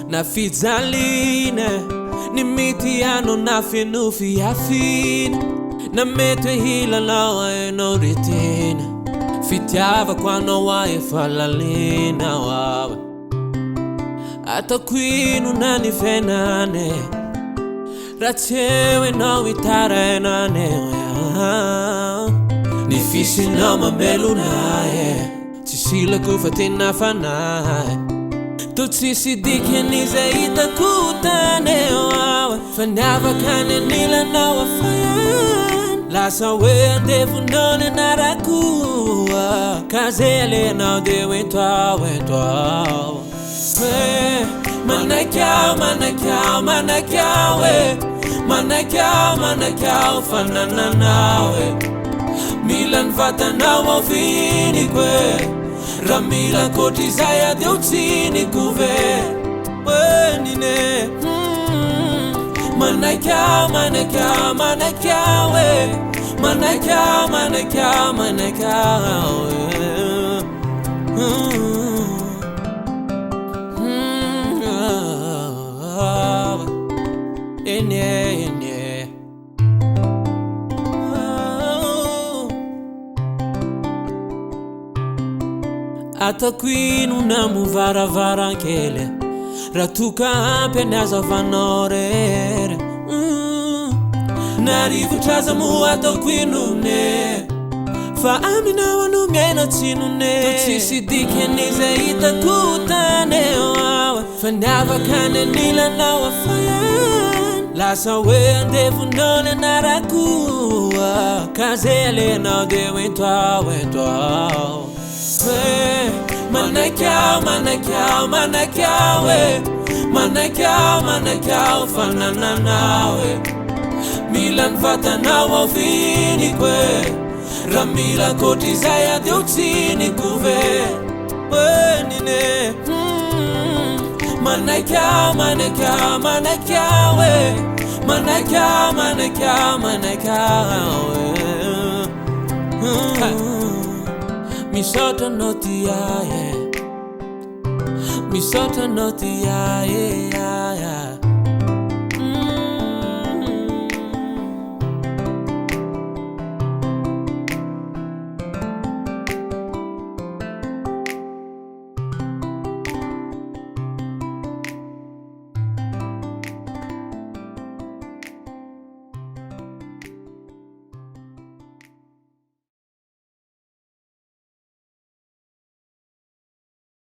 Na fijalina ni mitiano na finu fiafina na mete hila lawa eno ritina fitiava quando wae falalina wawe ata quinu nani fenane rachewe no itare nane ni fisi no mamelunae tisila kufatina fanae Tutsi si dikeni zaita kutane wawe Fanava kane nila na wafayan Lasa we Andevonao na rakua Kazele na wentwa Manakyao we Manakyao fanana nawe Milan vata na wafini kwe Ramila kotizaya deutsini kuve Wenine Manakyao we Manakyao Enye Ata qui una muvara kele Ratuka penaza vanorere Narivu chazamu ata qui nune Fa amina wanu mena tsinune Tutsi si dikeni zaita kutane wawe Fanava kane nila na wafayan Lasa we Andevonao na rakua Kazele na wentwa Manakyao we Manakyao fanana nawe Milan vata na wafini kwe Ramila kotizaya deutsini kuve Wenine Manakyao we Manakyao Misota notia, yeah. Misota notia, yeah.